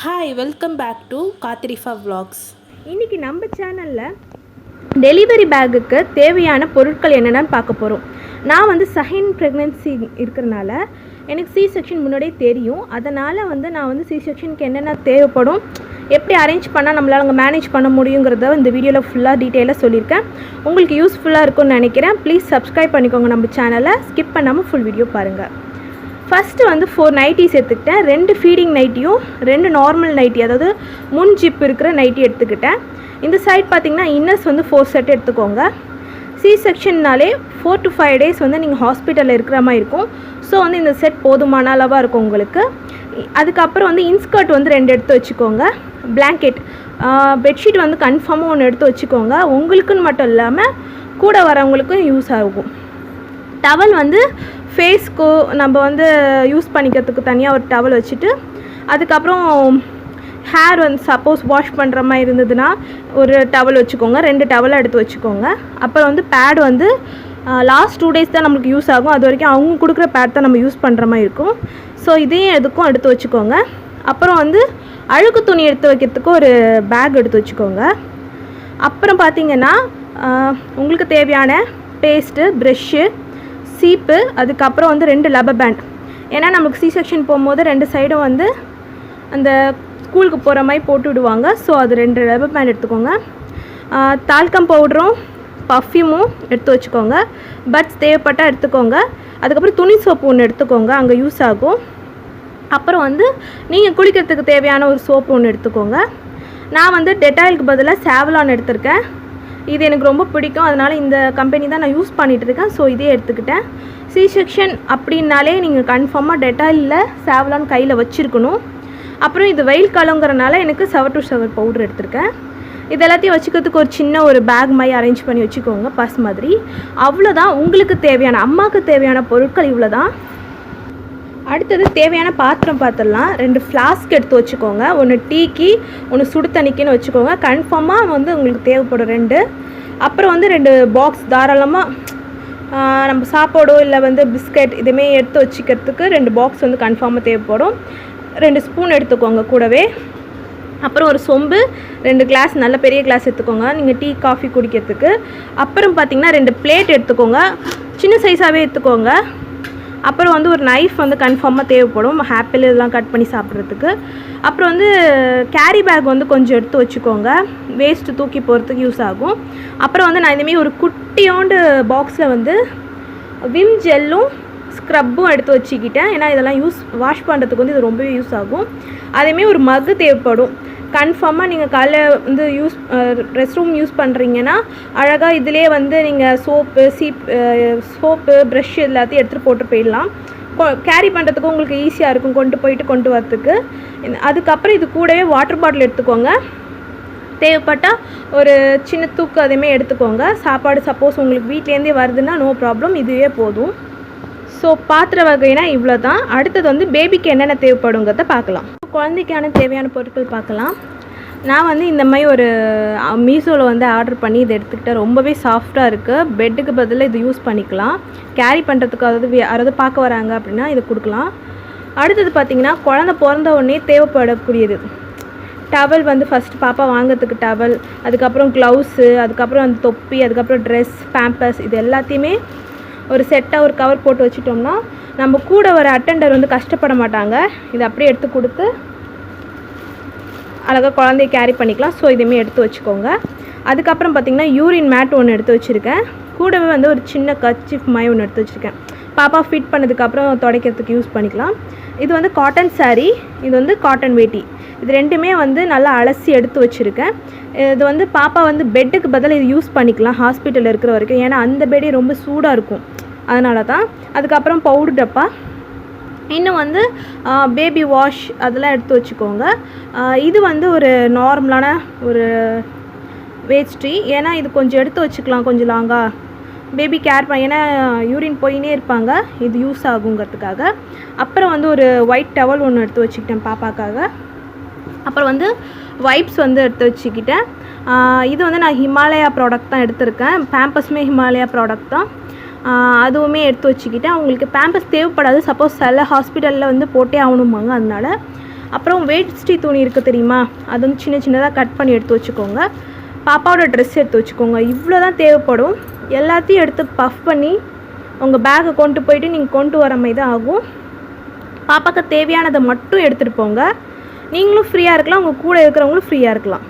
Hi, welcome back to காத்திரிஃபா vlogs. இன்றைக்கி நம்ம சேனலில் டெலிவரி பேக்குக்கு தேவையான பொருட்கள் என்னென்னு பார்க்க போகிறோம். நான் வந்து செகண்ட் ப்ரெக்னென்சி இருக்கிறனால எனக்கு சி செக்ஷன் முன்னாடியே தெரியும். அதனால் நான் வந்து சி செக்ஷனுக்கு என்னென்ன தேவைப்படும், எப்படி அரேஞ்ச் பண்ணால் நம்மளால் அங்கே மேனேஜ் பண்ண முடியுங்கிறத இந்த வீடியோவில் ஃபுல்லாக டீட்டெயிலாக சொல்லியிருக்கேன். உங்களுக்கு யூஸ்ஃபுல்லாக இருக்கும்னு நினைக்கிறேன். ப்ளீஸ் சப்ஸ்கிரைப் பண்ணிக்கோங்க நம்ம சேனலை. ஸ்கிப் பண்ணாமல் ஃபுல் வீடியோ பாருங்கள். ஃபஸ்ட்டு வந்து 4 நைட்டிஸ் எடுத்துக்கிட்டேன். 2 ஃபீடிங் நைட்டியும் 2 நார்மல் நைட்டி, அதாவது முன் ஜிப் இருக்கிற நைட்டி எடுத்துக்கிட்டேன். இந்த சைட் பார்த்திங்கன்னா இன்னர்ஸ் வந்து 4 செட் எடுத்துக்கோங்க. சி செக்ஷன்னாலே 4 to 5 days வந்து நீங்கள் ஹாஸ்பிட்டலில் இருக்கிற மாதிரி இருக்கும். ஸோ வந்து இந்த செட் போதுமான அளவாக இருக்கும் உங்களுக்கு. அதுக்கப்புறம் வந்து இன்ஸ்கர்ட் வந்து 2 எடுத்து வச்சுக்கோங்க. பிளாங்கெட், பெட்ஷீட் வந்து கன்ஃபார்மாக ஒன்று எடுத்து வச்சுக்கோங்க. உங்களுக்குன்னு மட்டும் இல்லாமல் கூட வரவங்களுக்கும் யூஸ் ஆகும். டவல் வந்து ஃபேஸ்க்கு நம்ம வந்து யூஸ் பண்ணிக்கிறதுக்கு தனியாக ஒரு டவல் வச்சுட்டு, அதுக்கப்புறம் ஹேர் வந்து சப்போஸ் வாஷ் பண்ணுற மாதிரி இருந்ததுன்னா ஒரு டவல் வச்சுக்கோங்க. 2 டவலாக எடுத்து வச்சுக்கோங்க. அப்புறம் வந்து பேட் வந்து லாஸ்ட் 2 days தான் நம்மளுக்கு யூஸ் ஆகும். அது வரைக்கும் அவங்க கொடுக்குற பேட் தான் நம்ம யூஸ் பண்ணுற மாதிரி இருக்கும். ஸோ இதையும் எதுக்கும் எடுத்து வச்சுக்கோங்க. அப்புறம் வந்து அழுக்கு துணி எடுத்து வைக்கிறதுக்கு ஒரு பேக் எடுத்து வச்சுக்கோங்க. அப்புறம் பார்த்திங்கன்னா உங்களுக்கு தேவையான பேஸ்ட்டு, ப்ரெஷ்ஷு, சீப்பு, அதுக்கப்புறம் வந்து 2 லப்பர் பேண்ட். ஏன்னா நமக்கு சி செக்ஷன் போகும்போது 2 சைடும் வந்து அந்த ஸ்கூலுக்கு போகிற மாதிரி போட்டு விடுவாங்க. ஸோ அது 2 லப்பர் பேண்ட் எடுத்துக்கோங்க. தால்கம் பவுடரும் பர்ஃப்யூமும் எடுத்து வச்சுக்கோங்க. பட்ஸ் தேவைப்பட்டால் எடுத்துக்கோங்க. அதுக்கப்புறம் துணி சோப்பு ஒன்று எடுத்துக்கோங்க, அங்கே யூஸ் ஆகும். அப்புறம் வந்து நீங்கள் குளிக்கிறதுக்கு தேவையான ஒரு சோப்பு ஒன்று எடுத்துக்கோங்க. நான் வந்து டெட்டாயிலுக்கு பதிலாக சாவ்லான் எடுத்திருக்கேன். இது எனக்கு ரொம்ப பிடிக்கும், அதனால் இந்த கம்பெனி தான் நான் யூஸ் பண்ணிகிட்டு இருக்கேன். ஸோ இதே எடுத்துக்கிட்டேன். சி செக்ஷன் அப்படின்னாலே நீங்கள் கன்ஃபார்மாக டெட்டாயிலில் சாவ்லான் கையில் வச்சுருக்கணும். அப்புறம் இது வெயில் காலங்கிறனால எனக்கு 7-to-7 பவுடர் எடுத்திருக்கேன். இது எல்லாத்தையும் வச்சுக்கிறதுக்கு ஒரு சின்ன ஒரு பேக் மாதிரி அரேஞ்ச் பண்ணி வச்சுக்கோங்க, பர்ஸ் மாதிரி. அவ்வளோதான். உங்களுக்கு தேவையான, அம்மாவுக்கு தேவையான பொருட்கள் இவ்வளோ தான். அடுத்தது தேவையான பாத்திரம் பார்த்துடலாம். 2 ஃப்ளாஸ்க் எடுத்து வச்சுக்கோங்க. ஒன்று டீக்கு, ஒன்று சுடு தண்ணிக்குன்னு வச்சுக்கோங்க. கன்ஃபார்மாக வந்து உங்களுக்கு தேவைப்படும் 2. அப்புறம் வந்து 2 பாக்ஸ் தாராளமாக நம்ம சாப்பாடோ இல்லை வந்து பிஸ்கட் இதுமாரி எடுத்து வச்சுக்கிறதுக்கு 2 பாக்ஸ் வந்து கன்ஃபார்மாக தேவைப்படும். 2 ஸ்பூன் எடுத்துக்கோங்க கூடவே. அப்புறம் ஒரு சொம்பு, 2 கிளாஸ், நல்ல பெரிய கிளாஸ் எடுத்துக்கோங்க நீங்கள் டீ காஃபி குடிக்கிறதுக்கு. அப்புறம் பார்த்திங்கன்னா 2 பிளேட் எடுத்துக்கோங்க, சின்ன சைஸாகவே எடுத்துக்கோங்க. அப்புறம் வந்து ஒரு நைஃப் வந்து கன்ஃபார்மாக தேவைப்படும், ஆப்பிள் இதெல்லாம் கட் பண்ணி சாப்பிட்றதுக்கு. அப்புறம் வந்து கேரி பேக் வந்து கொஞ்சம் எடுத்து வச்சுக்கோங்க, வேஸ்ட்டு தூக்கி போகிறதுக்கு யூஸ் ஆகும். அப்புறம் வந்து நான் இந்தமாரி ஒரு குட்டியோண்டு பாக்ஸில் வந்து விம் ஜெல்லும் ஸ்க்ரப்பும் எடுத்து வச்சுக்கிட்டேன். ஏன்னா இதெல்லாம் வாஷ் பண்ணுறதுக்கு வந்து இது ரொம்பவே யூஸ் ஆகும். அதேமாரி ஒரு மக்கு தேவைப்படும். கன்ஃபார்மாக நீங்கள் காலைல வந்து ரெஸ்ட் ரூம் யூஸ் பண்ணுறீங்கன்னா அழகாக இதிலே வந்து நீங்கள் சோப்பு ப்ரஷ் எல்லாத்தையும் எடுத்துகிட்டு போட்டு போயிடலாம். கேரி பண்ணுறதுக்கு உங்களுக்கு ஈஸியாக இருக்கும், கொண்டு வரத்துக்கு. அதுக்கப்புறம் இது கூடவே வாட்டர் பாட்டில் எடுத்துக்கோங்க. தேவைப்பட்டால் ஒரு சின்ன தூக்கு அதேமாதிரி எடுத்துக்கோங்க. சாப்பாடு சப்போஸ் உங்களுக்கு வீட்லேருந்தே வருதுன்னா நோ ப்ராப்ளம், இதுவே போதும். ஸோ பாத்திர வகைனா இவ்வளோ தான். அடுத்தது வந்து பேபிக்கு என்னென்ன தேவைப்படுங்கிறத பார்க்கலாம். குழந்தைக்கான தேவையான பொருட்கள் பார்க்கலாம். நான் வந்து இந்த மாதிரி ஒரு மீஷோவில் வந்து ஆர்டர் பண்ணி இதை எடுத்துக்கிட்டேன். ரொம்பவே சாஃப்டாக இருக்குது. பெட்டுக்கு பதிலாக இது யூஸ் பண்ணிக்கலாம். கேரி பண்ணுறதுக்கு, அதாவது பார்க்க வராங்க அப்படின்னா இதை கொடுக்கலாம். அடுத்தது பார்த்திங்கன்னா குழந்தை பிறந்த உடனே தேவைப்படக்கூடியது டவல் வந்து ஃபஸ்ட்டு பாப்பா வாங்கிறதுக்கு டவல், அதுக்கப்புறம் க்ளவுஸு, அதுக்கப்புறம் அந்த தொப்பி, அதுக்கப்புறம் ட்ரெஸ், பேம்பர்ஸ், இது எல்லாத்தையுமே ஒரு செட்டாக ஒரு கவர் போட்டு வச்சுட்டோம்னா நம்ம கூட வர அட்டெண்டர் வந்து கஷ்டப்பட மாட்டாங்க. இதை அப்படியே எடுத்து கொடுத்து அழகாக குழந்தைய கேரி பண்ணிக்கலாம். ஸோ இதுவுமே எடுத்து வச்சுக்கோங்க. அதுக்கப்புறம் பார்த்திங்கன்னா யூரின் மேட் ஒன்று எடுத்து வச்சுருக்கேன். கூடவே வந்து ஒரு சின்ன கர்ச்சீஃப் மாதிரி ஒன்று எடுத்து வச்சுருக்கேன். பாப்பா ஃபிட் பண்ணதுக்கப்புறம் துடைக்கிறதுக்கு யூஸ் பண்ணிக்கலாம். இது வந்து காட்டன் சாரீ, இது வந்து காட்டன் வேட்டி. இது 2மே வந்து நல்லா அலசி எடுத்து வச்சுருக்கேன். இது வந்து பாப்பா வந்து பெட்டுக்கு பதிலாக இது யூஸ் பண்ணிக்கலாம் ஹாஸ்பிட்டலில் இருக்கிற வரைக்கும். ஏன்னா அந்த பெட்டே ரொம்ப சூடாக இருக்கும், அதனால தான். அதுக்கப்புறம் பவுடர் டப்பா, இன்னும் வந்து பேபி வாஷ் அதெல்லாம் எடுத்து வச்சுக்கோங்க. இது வந்து ஒரு நார்மலான ஒரு வேஸ்ட்ரி. ஏன்னா இது கொஞ்சம் எடுத்து வச்சுக்கலாம், கொஞ்சம் லாங்காக பேபி கேர் பண்ண, ஏன்னா யூரின் போயினே இருப்பாங்க, இது யூஸ் ஆகுங்கிறதுக்காக. அப்புறம் வந்து ஒரு ஒயிட் டவல் ஒன்று எடுத்து வச்சுக்கிட்டேன் பாப்பாக்காக. அப்புறம் வந்து வைப்ஸ் வந்து எடுத்து வச்சுக்கிட்டேன். இது வந்து நான் ஹிமாலயா ப்ராடக்ட் தான் எடுத்திருக்கேன். பேம்பர்ஸுமே ஹிமாலயா ப்ராடக்ட் தான். அதுவுமே எடுத்து வச்சுக்கிட்டேன். உங்களுக்கு பேம்பர்ஸ் தேவைப்படாது, சப்போஸ் சில ஹாஸ்பிட்டலில் வந்து போட்டே ஆகணுமாங்க, அதனால் அப்புறம் வேஷ்டி துணி இருக்குது தெரியுமா, அது வந்து சின்ன சின்னதாக கட் பண்ணி எடுத்து வச்சுக்கோங்க. பாப்பாவோட ட்ரெஸ் எடுத்து வச்சுக்கோங்க. இவ்வளோ தான் தேவைப்படும். எல்லாத்தையும் எடுத்து பஃப் பண்ணி உங்கள் பேக்கை கொண்டு போயிட்டு நீங்கள் கொண்டு வர மாதிரி தான் ஆகும். பாப்பாவுக்கு தேவையானதை மட்டும் எடுத்துகிட்டு போங்க. நீங்களும் ஃப்ரீயாக இருக்கலாம், உங்கள் கூட இருக்கிறவங்களும் ஃப்ரீயாக இருக்கலாம்.